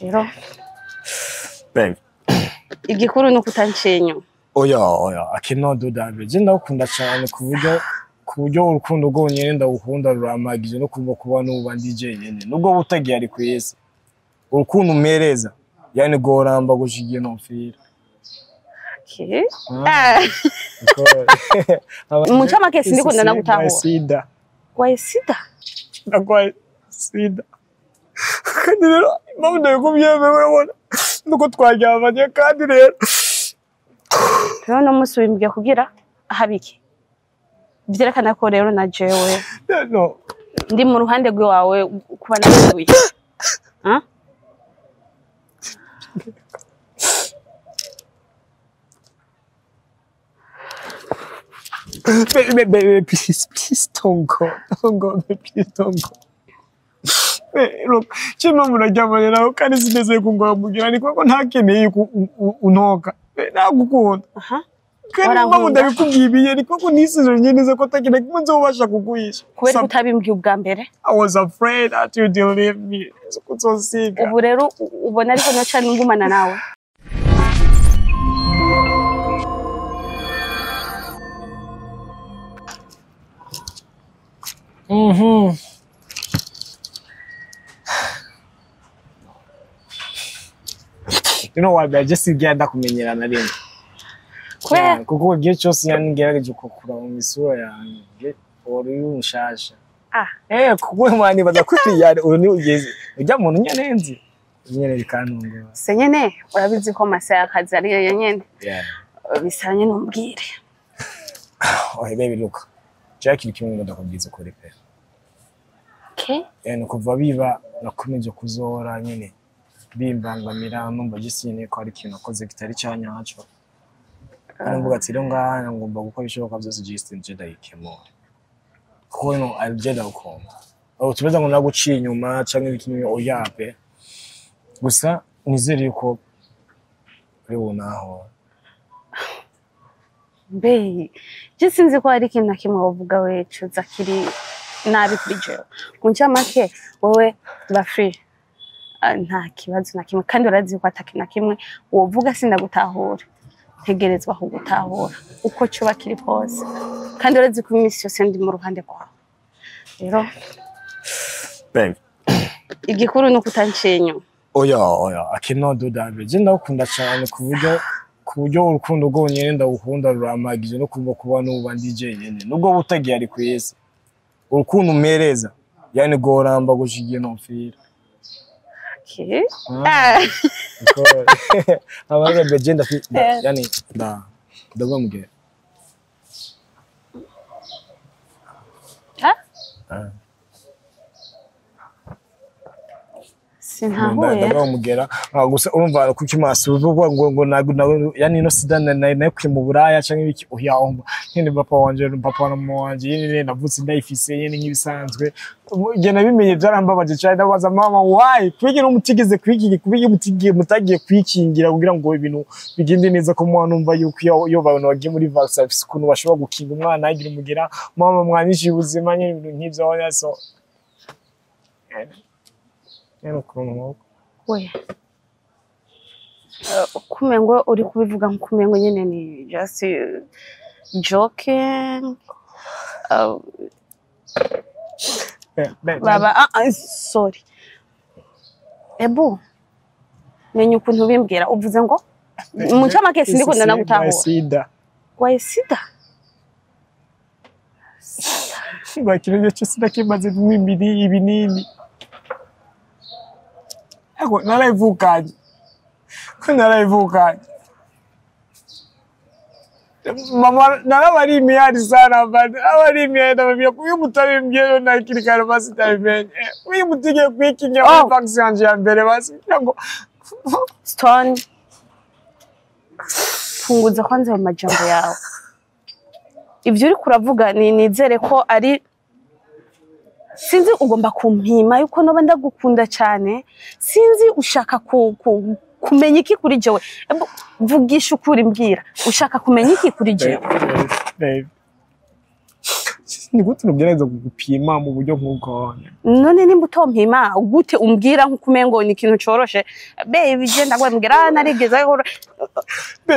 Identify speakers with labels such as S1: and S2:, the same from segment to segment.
S1: rero
S2: baby
S1: igikuru no kutancenyo
S2: oya akino dodabe je ndakunda cyane kuburyo urukundo rwonyene ndagukunda ruramagije no kuba n'uba ndi jenyene nubwo butagiye ari kwese urukundo umereza yani goramba gushigiye no mfira
S1: okay muchama kesi ndiko ndanagutahura
S2: sida
S1: kwa sida
S2: kwa sida kandi rero mpamvu ndabikubyemera urabona nuko twaryamanye kandi rero
S1: no musi wimbye kugira ahabiki byerekana ko rero na jewe
S2: no
S1: ndi mu ruhande rwawe kuba nawe ha
S2: baby please don't go please don't go look chima murajyamanye nawe kandi sineze kungwamugira ni kuko ntakeneye untoka nagukunda kandi mama ndabikubwiye ibiye ni kuko nisizonye neza ko tagira kimwe nzobasha kuguhisha
S1: kubera utabimbwiye ubwa mbere
S2: I was afraid that you didn't leave me kuzosiga
S1: ubu rero ubona ariko naca ngumana nawe
S2: you know what I just igenda kumenyerana rimwe kuko gihe cyose yanigerageje kukura mu misura yanjye uri unshasha kuko mwani badakwitiyare uri ugeze ujya mu nyenenzi nyene bikantunga
S1: senyene urabizi ko masa yakazi ari yenyene bisanye numbwire
S2: baby look Jackie kimwe ndakubwiza kuri pe kuva biba nakomeje kuzora nyene bimbangamira numva gisine ko ari kintu akoze kitari cyanyaco mvuga ati rero ngana ngomba gukora ishoboka byose Justin je ndayikemura kuko no aljeda ukomba tubeza ngo naguciye inyuma cyangwa ikintu oyape gusa nizere yuko rero naho
S1: Bei sinzi ko hari ikintu nakimwe uvuga we cuza kiri nabi kuri jewe kunca make wowe ba free nta kibazo nakimwe kandi urazi ko atakina kimwe wovuga sindagutahura ntegerezwa kugutahura uko cyo kiri kose kandi urazi ko iminsi yose ndi mu ruhande kwawe rero
S2: baby
S1: igikuru no kutancenyo
S2: oya akino dodabe je ndakunda cyane kuburyo urukundo rwonyene ndagukunda ruramagije no kuba n'uba ndi jenyene nubwo butagiye ari kwese urukundo umereza yani goramba gushigiye no mfira
S1: okay
S2: abana begenda yani ndagomge
S1: sintahuye
S2: ndagomugera gusa urumva kuki maso uvuga ngo yani no sida nayo mu buraya canke ibiki oyahomba nyene papa na mama wanje nyene navutse ndayifise nyene nk'ibisanzwe je nabimenye byarambabaje cyane ndabaza mama why kwige no mutigeze kwige mutagiye kwikingira kugira ngo ibintu bigende neza ko mwana numva yuko yo abantu bagiye muri vaccine kuno bashobora gukinga umwana agira umugira mama mwanishi ubuzima nyene ibintu nk'ivyo yaso
S1: we kumengo uri kubivuga nkumengo nyene ni just joking baba sorry ebu menye ukuntu bimbwira uvuze ngo muchama kesi ndiko ndanagutahura
S2: sida
S1: kwa sida
S2: bakirije cyo sida kimaze mwimiri ibinini Ego narayivukanye mama narabari imihari sana bad abari imihari babya kuyo mutabimbye nakirikara basi tabimenye uyu mutige kwikinya vaccine ya mbere basi ngo
S1: Stone funguza kwanza mu majambo yawe ibyo uri kuravuga nizere ko ari sinzi ugomba kumpima yuko noba ndagukunda cyane sinzi ushaka kumenya iki kuri jewe vugisha ukuri mbwira ushaka kumenya iki kuri jewe
S2: ni gute ugerageza kugupima mu buryo nk'ubwo
S1: none nimba utompima gute umbwira nk'ukumengo ni ikintu coroshe baby je ndagwambwira narigezaho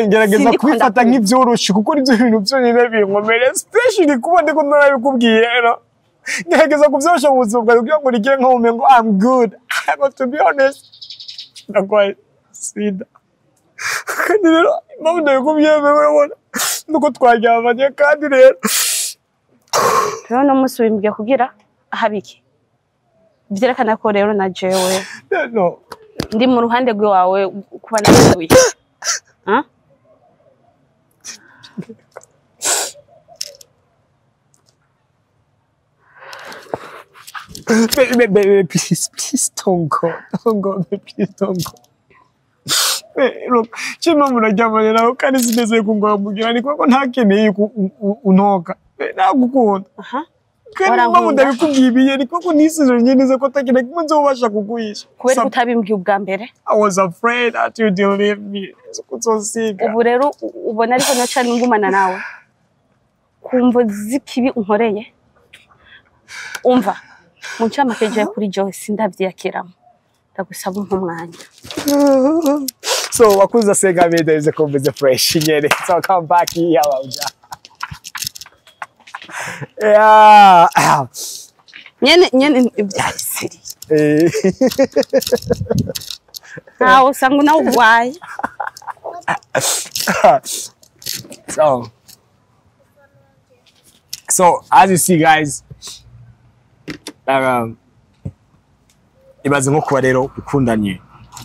S2: ngerageza kubifata nk'ivyoroshe kuko nivyo bintu vyonyene binkomere especially kuba ndiko narabikubwiye ngerageza kuvyorosha mu buzima bwawe kugira ngo nigire nk'umengo I'm good but to be honest ndagwaye sida kandi rero impamvu ndabikubwiye urabona nuko twaryamanye kandi rero
S1: no musi wimbwiye kugira habiki byerekana ko rero na jewe ndi mu ruhande rwawe kuba nawe
S2: Baby, please don't go. Don't go, baby, please don't go. Look, chima murajamanye nawe kandi sineze kungwamugira ni kwako ntakeneye untoka. Nagukunda. Kandi mama ndabikubwiye ni kwako nisize nyeneze ko takina kimwe nzobasha kuguhisha.
S1: Kubera utabimbwiye ubwa mbere.
S2: I was afraid that you didn't leave me. So sick.
S1: Ubu rero ubona ariko nacane ngumana nawe. Kumva zikibi unkoreye. Umva. Munchama keje kuri Joyce ndavyakiramo. Ndagusaba umwanya.
S2: So wakuza Senga Media is a conversation fresh nyene. So come back here wawja. Yeah.
S1: Nyene ibyasiri. Aho sangu na why.
S2: So as you see guys, ibaze nko kuba rero ukundanye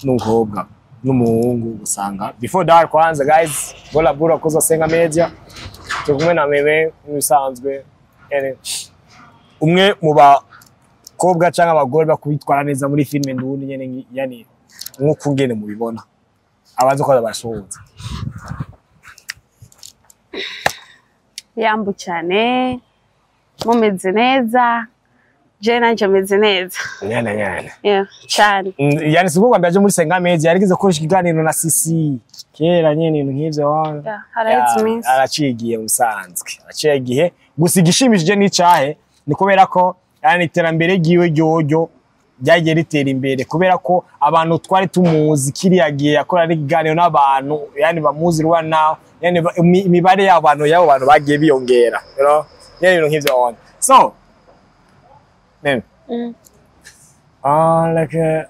S2: n'umukobwa n'umuhungu usanga before that kwanza guys bola bura koza Senga Media tukumwe na meme musanzwe umwe mu bakobwa cyangwa abagore bakubitwara neza muri filme ndundi nyene yani nko ngene mubibona abazo ko bashoboza
S1: yambu cyane mumeze neza je nanje meze neza
S2: nyana
S1: yeah cyane
S2: yani sibwo mbaje muri Senga Media yarigize ko ikiganiro na Sisi kera nyene ibintu nk'ivyo aracigiye musanzwe aracigiye gusa igishimishije n'icahe ni kubera ko yani iterambere giwe ryojo byagiye ritera imbere kubera ko abantu twari tumuzi kiriya gihe yakora ikiganiro n'abantu yani bamuzi rwana yani imibare y'abantu bantu bagiye biyongera yani ibintu nk'ivyo so like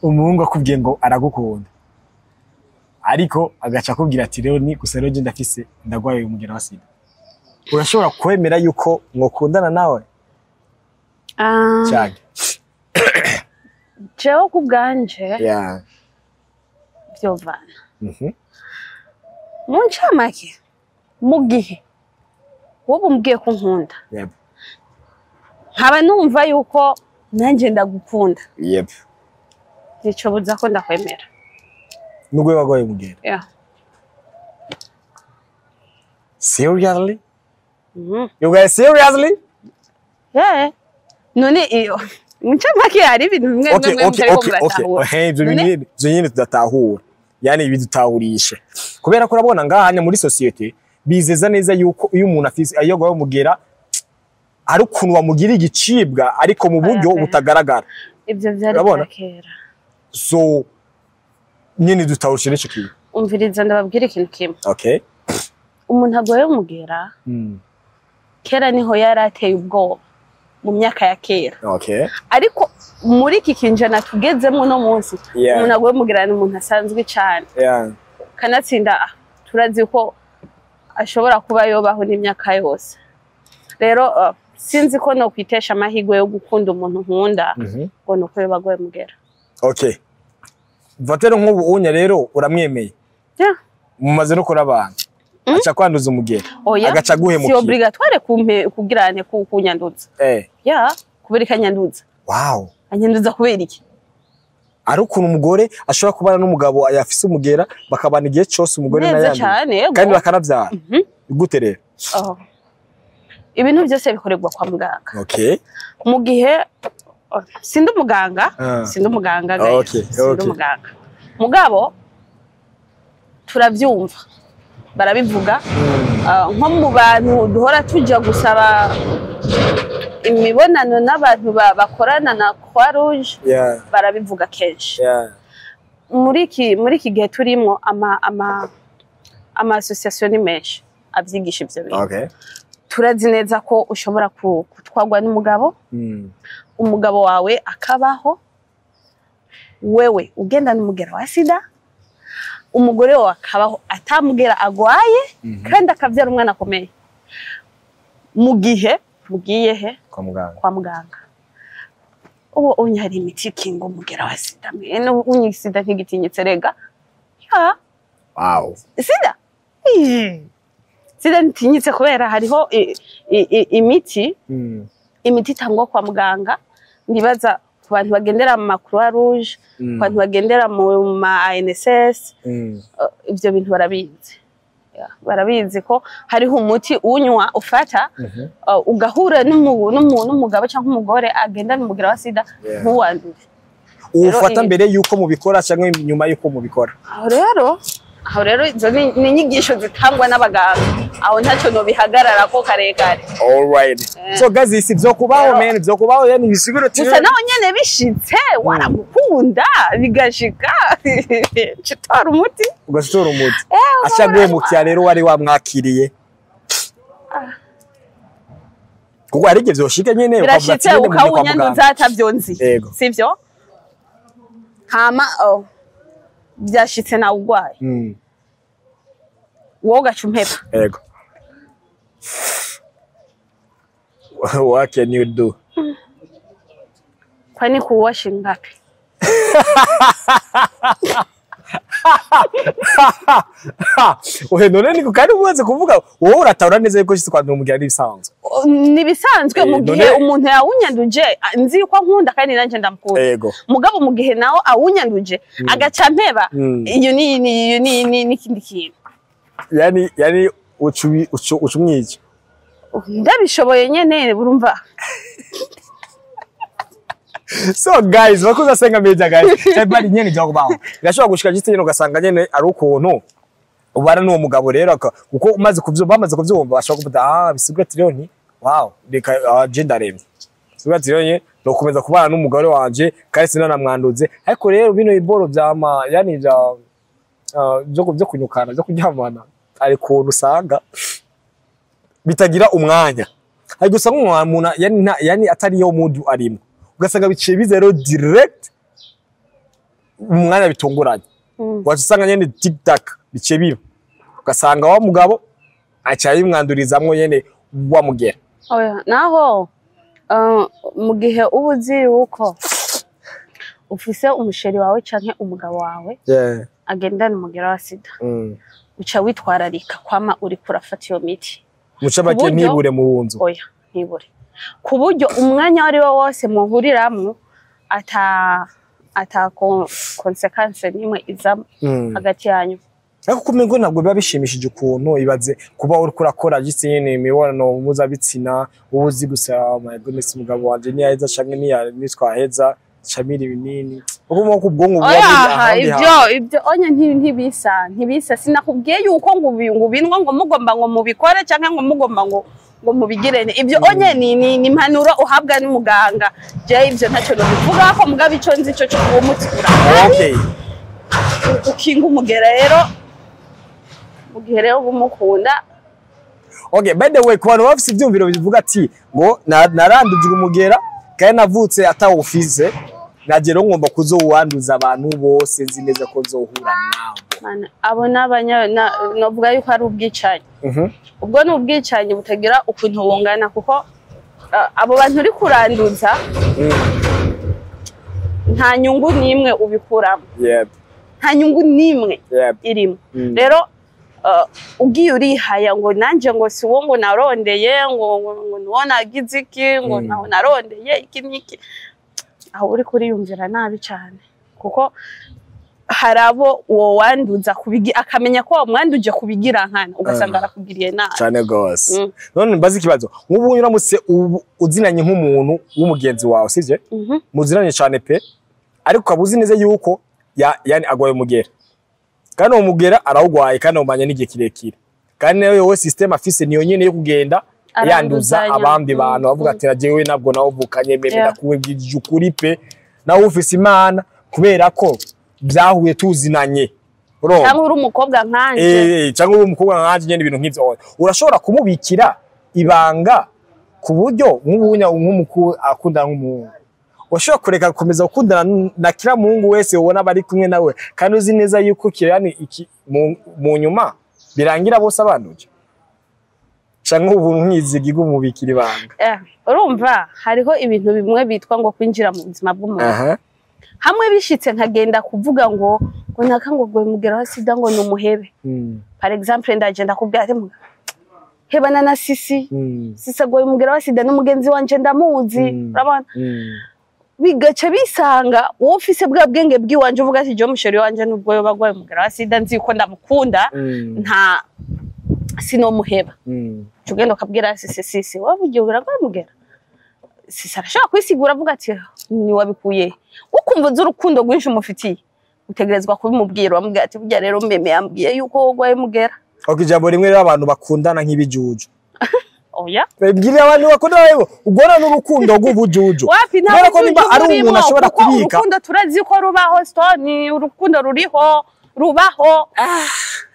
S2: umuhungu akubwiye ngo aragukunda ariko agaca akubwira ati rero ni gusa rero ndafise ndagwaye umugera wa sida urashobora kwemera yuko mwokundana nawe cyane
S1: jewe kubganje
S2: yeah
S1: byovana muncamake mugihe wowe umbwiye ko nkunda
S2: yep
S1: nkaba numva yuko nanjye ndagukunda
S2: yep
S1: nicobuza ko ndakwemera
S2: nugwe wagoye mugera
S1: yeah
S2: seriously you guys seriously
S1: yeah none iyo muncamake hari ibintu bimwe
S2: okay ibyo nyine tudatahura yani ibidutahurishe kubera ko urabona ngahanya muri societe bizeza neza yuko iyo umuntu afise ayogoye mugera ari ukuntu wamugira igicibwa ariko mu buryo butagaragara
S1: ibyo byari kera
S2: so nyine dutawushire ico kintu
S1: umviriza ndababwira ikintu kimwe
S2: okay
S1: umuntu agoye umugera kera niho yarateye ubwoba mu myaka ya kera
S2: okay
S1: ariko muri iki kinjana tugezemo no munsi umuntu agoye umugera ni umuntu asanzwe cyane kanatsinda turazi ko ashobora kuba yobaho n'imyaka yose rero sinzi ko no kwitesha amahigwe yo gukunda umuntu nkunda ngo nuko yobagoye mugera
S2: okay vatero nk'ubu unya rero uramwemeye mumaze no kurabana acha kwanduza umugera agaca guhemukiye
S1: si obligatoire kugirane kunyanduza kubera kanyanduza
S2: wow
S1: anyanduza kubera iki
S2: ari ukuntu umugore ashobora kubana n'umugabo ayafise umugera bakabana igihe cyose umugore na yandi kandi bakanabyara gute rero
S1: ibintu byose bikorerwa kwa muganga
S2: okay
S1: mu gihe sindi umuganga
S2: okay
S1: sindi umuganga mugabo turabyumva barabivuga nko mu bantu duhora tuja gusaba imibonano n'abantu bakorana na Croix Rouge barabivuga kenshi muri iki gihe turimo ama association ni menshi avyigisha ivyo bintu turazi neza ko ushobora kutwagwa n'umugabo umugabo wawe akabaho wewe ugenda n'umugera wa sida umugore wawe akabaho atamugera agwaye kandi akavyara umwana akomeye mu gihe mugiye he kwa muganga ubu onye hari imiti kingo umugera wa sida mwene unyi sida ntigitinyitse rega sida ntinyitse kubera hariho imiti itangwa kwa muganga ndibaza ku bantu bagendera mu Croix Rouge ku bantu bagendera mu ma ANSS ivyo bintu barabizi ko hariho umuti unywa ufata ugahura n'umugabo cyangwa umugore agenda n'umugera wa sida ntuwandure
S2: ufata mbere yuko mubikora cyangwa nyuma yuko mubikora
S1: aho rero izo ni inyigisho zitangwa n'abaganga aho ntacyo no bihagarara ko karekare
S2: alright so guys isi byo kubaho man byo kubaho yani bisubiro
S1: gusa naho nyene bishitse waramukunda bigashika citora umuti
S2: ugastora umuti ashaguye mu kya rero wari wamwakiriye kuko ari ivyo shike nyene
S1: birashitse ukawunyanduza atavyonzi sivyo hama byashitse na ugwaye woga chumpepa
S2: ego what can you do
S1: kwani kuwasha ngapi
S2: ohe none niko kandi umaze kuvuga wowe uratahura neza yuko shitse kwandura umugira n'ibisanzwe
S1: nibisanzwe mu gihe umuntu yawunyanduje nzi yuko nkunda kandi nanje ndamukunda mugabo mu gihe nawo awunyanduje agaca mpeba iyo ni kindi kintu
S2: yani ucumwica
S1: ndabishoboye nyene urumva
S2: so guys bakuza senga media guys cyabari nyene cyo kubaho gashobora gushika gitse nyene ugasanga nyene ari ukuntu ubara n'uwo mugabo rero kuko umaze bamaze kuvyumva bashaka kuvuga bisigwa tironi wow reka gender rem bisigwa tironi no komeza kubana n'umugore wanje kandi sinanamwanduze ariko rero bino iboro byama yani byo kunyukana byo kuryamana ari kuntu usanga bitagira umwanya ari gusa nk'umuntu yani atari yo mudu arimo ugasanga biciye bizero direct umwanya bitunguranye wasanga nyene TikTok biciye biba ugasanga wa mugabo acaye imwandurizamwo nyene wamugera
S1: oya naho mu gihe ubuzi uko ufise umusheri wawe canke umugabo wawe agendana umugera wa sida uca witwararika kwama uri kurafata iyo miti
S2: muca bake ntibure mu bunzo
S1: oya ntibure ku buryo umwanya wari wo wose muhuriramwo ata consequence nimwe iza hagati yanyu
S2: ariko kumengo ntabwo biba bishimishije ukuntu ibaze kuba uri kurakora gitse nyene imibonano mpuzabitsina ubuzi gusa my goodness mugabo wanje ni yaheza canke ni twaheza camira ibinini uko kubwongo
S1: ibyo onye ntibisa sinakubwiye yuko ngo binwa ngo mugomba ngo mubikore canke ngo mugomba ngo mubigirene ibyo onye ni impanuro uhabwa n'umuganga je ibyo ntacyo no bivuga ko mugabo ico nzi cyo cyo umutikura ukinga umugera rero mugihe rero bumukunda
S2: by the way kubantu bafise ivyumviro bivuga ati ngo naranduje umugera kandi navutse atawufize nagero ngomba kuzowanduza abantu bose nzi neza ko zohura nabo
S1: abo nabanya novuga yuko ari ubwicanyi ubwo ni ubwicanyi butagira ukuntu bungana kuko abo bantu uri kuranduza nta nyungu nimwe ubikuramo nta nyungu nimwe irimo rero ugiye urihaya ngo nanje ngo si wo ngo narondeye ngo nubona agize iki ngo narondeye iki niki aho uri kuriyumvira nabi cyane kuko harabo uwo wanduza akamenya ko wamwanduje kubigira nkana ugasanga arakugiriye nabi
S2: cyane gose none mbazi kibazo nk'ubu uramutse uzinanye nk'umuntu w'umugenzi wawe sivye muzinanye cyane pe ariko kabuzi neza yuko yani agwaye umugera kandi umugera arawugwaye kandi umanye n'igihe kirekire kandi nayo we system afise niyo nyene yo kugenda yanduza abandi bantu bavuga ati najewe nabwo nawo vukanye meme nakubwije ukuri pe nawe ufise imana kubera ko byahuye tuzinanye
S1: cyangwa uri umukobwa nkanje
S2: cyangwa uri umukobwa nkanje nyene ibintu nk'ivyo urashobora kumubikira ibanga ku buryo nk'umukuru akundana nk'umuhungu washobora kureka gukomeza gukundana na kila muhungu wese ubona bari kumwe nawe kandi uzi neza yuko kirani iki mu nyuma birangira bose abanduje cyangwa ubu nk'izigiga umubikira ibanga
S1: urumva hariho ibintu bimwe bitwa ngo kwinjira mu buzima bw'umuntu hamwe bishitse nkagenda kuvuga ngo naka ngo mugera sida ngo ni umuhebe par exemple ndagenda kubwira ati hebana na sisi ngo mugera sida n'umugenzi wanje ndamuzi urabona bigaca bisanga wowe ufise bwa bwenge bw'iwanje uvuga ati je musheri wanje nubwo yoba gwaye mugera sida nzi ko ndamukunda nta sino muheba tugenda ukabwira sisi wabugiye uragwaye mugera sisi arashaka kwisigura avuga ati ni wabikuye ukumva z'urukundo rwinshi umufitiye utegerezwa kubimubwira wamubwira ati burya rero meme yambwiye yuko wagwaye mugera
S2: ijambo rimwe rero abantu bakundana nk'ibijuju
S1: oya
S2: bibwira abantu bakundana ugora n'urukundo rw'ubujuju
S1: kubera
S2: ko nimba ari umuntu ashobora kubika
S1: urukundo turazi ko rubaho stone urukundo ruriho rubaho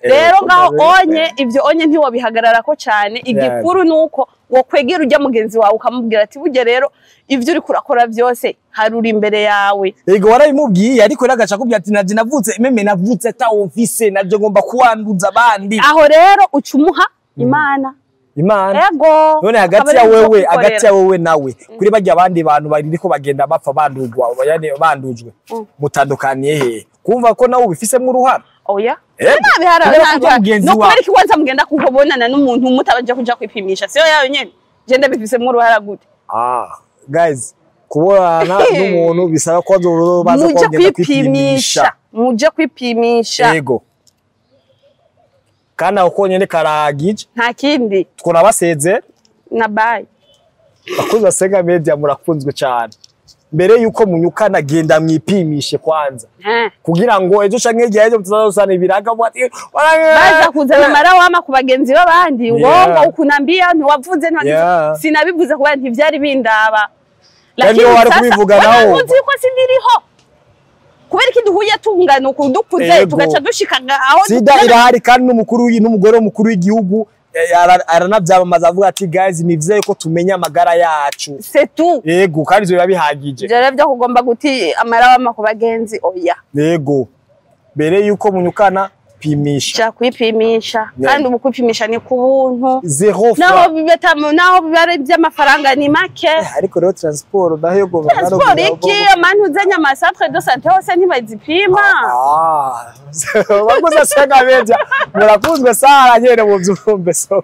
S1: rero ngaho onye ivyo onye ntiwabihagarara ko cyane igikuru nuko wokwegera ujya mugenzi wawe ukamubwira ati burya rero ivyo uri kurakora byose haruri imbere yawe
S2: ego warabimubwiye ariko ragaca kubya ati naje navutse meme navutse ta office naje ngomba kuwanduza abandi
S1: aho rero ucumuha imana ego
S2: none hagati ya wewe nawe kuri bajya abandi bantu bariko bagenda bapfa bandurwa yani bandujwe mutandukaniye he kumva ko nawe ubifisemo uruhara
S1: oya nabihara no kubera ikibanza mugenda kukubonana n'umuntu mutabanje kuja kwipimisha siyo yayo nyene je ndabifisemo uruhara gute
S2: guys kubona n'umuntu bisaba ko baza kongera kwipimisha
S1: muje kwipimisha
S2: yego kana uko nyene karagije
S1: nta kindi
S2: twona baseze
S1: na bye
S2: bakuza Sega Media murakunzwe cyane mbere yuko munyukana genda mwipimishe kwanza kugira ngo ejo canke gihe ejo tuzazosana ibiraga bwati
S1: baza kuzana marawama ku bagenzi babandi ngo ukunambia ntiwavuze sinabivuze kuba ntivyari bindaba
S2: lakini wari kubivuga nawo
S1: uzi ko sindiriho kubera iki duhuye tungana ukudukuze tugaca dushikaga aho
S2: sida irahari kandi n'umugore w'umukuru w'igihugu aranavyamamaza avuga ati guys nivye ko tumenya amagara yacu
S1: c'est tout
S2: yego kandi ivyo bihagije
S1: je byo kugomba guti amarawama ku bagenzi oya
S2: yego mbere yuko munyukana pimisha
S1: kwipimisha kandi ubu kwipimisha ni ku buntu
S2: zero
S1: naho bibare by'amafaranga ni make
S2: ariko rero transport ndaho guverinoma
S1: transport iki abantu uzanya amasantre de santé hose ntibazipima
S2: baguze Sega Media murakunzwe sara nyene mu byumbe so